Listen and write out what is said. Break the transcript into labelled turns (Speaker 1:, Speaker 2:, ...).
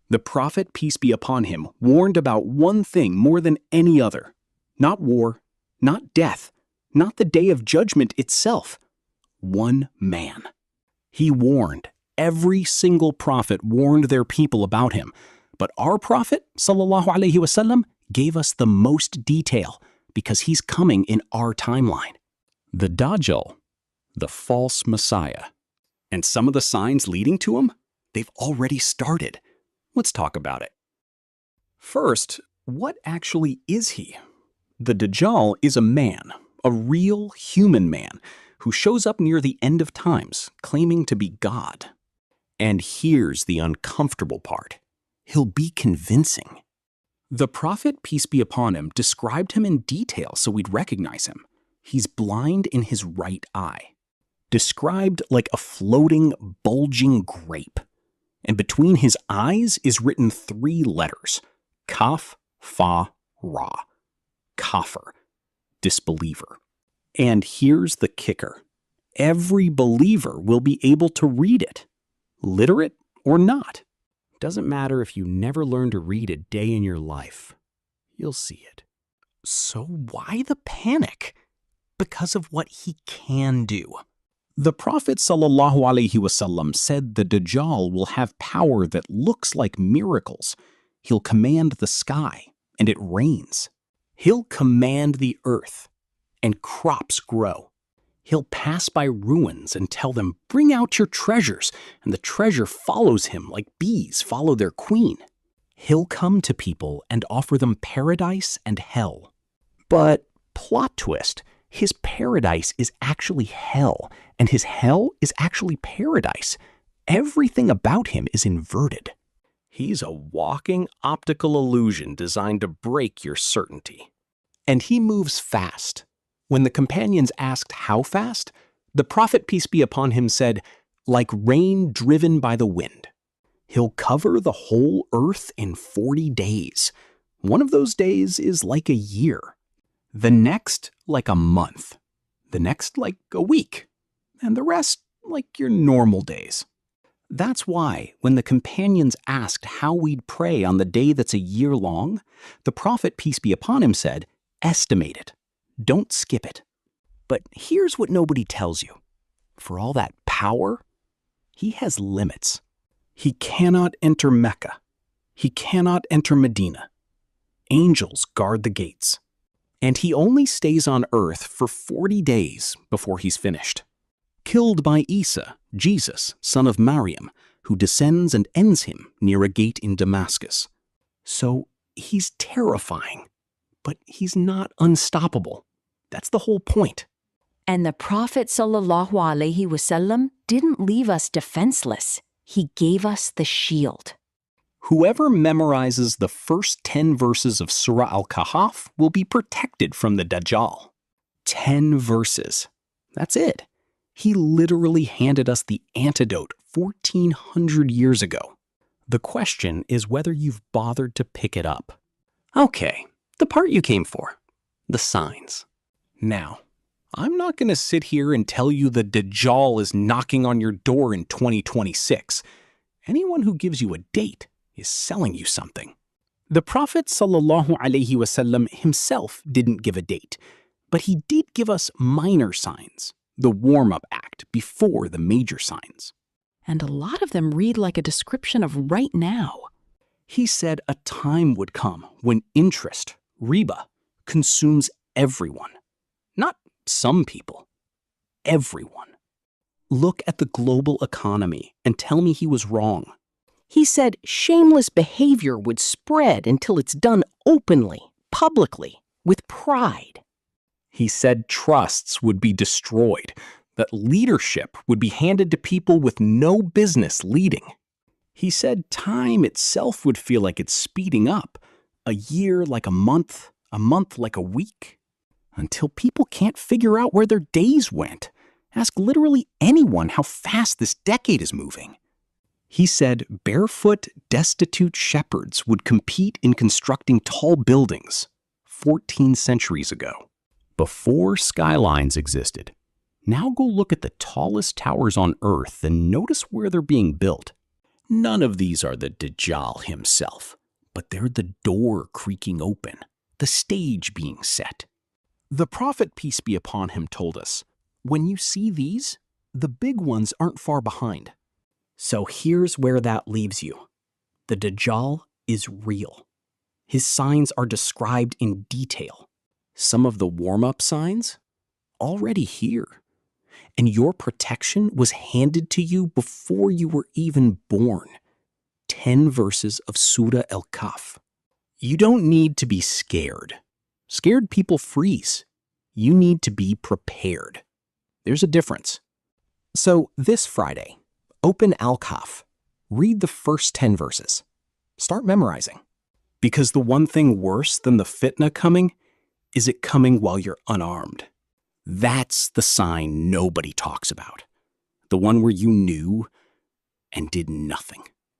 Speaker 1: The Prophet, peace be upon him, warned about one thing more than any other. Not war, not death, not the day of judgment itself. One man. He warned. Every single prophet warned their people about him. But our Prophet, sallallahu alaihi wasallam, gave us the most detail because he's coming in our timeline. The Dajjal, the false Messiah. And some of the signs leading to him, they've already started. Let's talk about it. First, what actually is he? The Dajjal is a man, a real human man, who shows up near the end of times, claiming to be God. And here's the uncomfortable part. He'll be convincing. The Prophet, peace be upon him, described him in detail so we'd recognize him. He's blind in his right eye, described like a floating, bulging grape. And between his eyes is written 3 letters, Kaf, Fa, Ra, Kafir, disbeliever. And here's the kicker. Every believer will be able to read it, literate or not. Doesn't matter if you never learn to read a day in your life. You'll see it. So why the panic? Because of what he can do. The Prophet sallallahu alaihi wasallam said the Dajjal will have power that looks like miracles. He'll command the sky, and it rains. He'll command the earth, and crops grow. He'll pass by ruins and tell them, "Bring out your treasures," and the treasure follows him like bees follow their queen. He'll come to people and offer them paradise and hell. But plot twist, his paradise is actually hell, and his hell is actually paradise. Everything about him is inverted. He's a walking optical illusion designed to break your certainty. And he moves fast. When the companions asked how fast, the Prophet, peace be upon him, said, like rain driven by the wind. He'll cover the whole earth in 40 days. One of those days is like a year. The next, like a month. The next, like a week. And the rest, like your normal days. That's why, when the companions asked how we'd pray on the day that's a year long, the Prophet, peace be upon him, said, estimate it. Don't skip it. But here's what nobody tells you. For all that power, he has limits. He cannot enter Mecca. He cannot enter Medina. Angels guard the gates. And he only stays on earth for 40 days before he's finished. Killed by Isa, Jesus, son of Maryam, who descends and ends him near a gate in Damascus. So he's terrifying, but he's not unstoppable. That's the whole point.
Speaker 2: And the Prophet sallallahu alaihi wasallam didn't leave us defenseless. He gave us the shield.
Speaker 1: Whoever memorizes the first 10 verses of Surah Al-Kahf will be protected from the Dajjal. 10 verses. That's it. He literally handed us the antidote 1,400 years ago. The question is whether you've bothered to pick it up. Okay, the part you came for. The signs. Now, I'm not going to sit here and tell you the Dajjal is knocking on your door in 2026. Anyone who gives you a date is selling you something. The Prophet sallallahu alaihi wasallam himself didn't give a date, but he did give us minor signs, the warm-up act before the major signs.
Speaker 2: And a lot of them read like a description of right now.
Speaker 1: He said a time would come when interest, riba, consumes everyone. Not some people, everyone. Look at the global economy and tell me he was wrong.
Speaker 3: He said shameless behavior would spread until it's done openly, publicly, with pride.
Speaker 1: He said trusts would be destroyed, that leadership would be handed to people with no business leading. He said time itself would feel like it's speeding up, a year like a month like a week, until people can't figure out where their days went. Ask literally anyone how fast this decade is moving. He said barefoot, destitute shepherds would compete in constructing tall buildings 14 centuries ago, before skylines existed. Now go look at the tallest towers on Earth and notice where they're being built. None of these are the Dajjal himself, but they're the door creaking open, the stage being set. The Prophet, peace be upon him, told us, when you see these, the big ones aren't far behind. So here's where that leaves you. The Dajjal is real. His signs are described in detail. Some of the warm-up signs? Already here. And your protection was handed to you before you were even born. 10 verses of Surah Al-Kahf. You don't need to be scared. Scared people freeze. You need to be prepared. There's a difference. So this Friday, open Al-Kahf. Read the first 10 verses. Start memorizing. Because the one thing worse than the fitna coming is it coming while you're unarmed. That's the sign nobody talks about. The one where you knew and did nothing.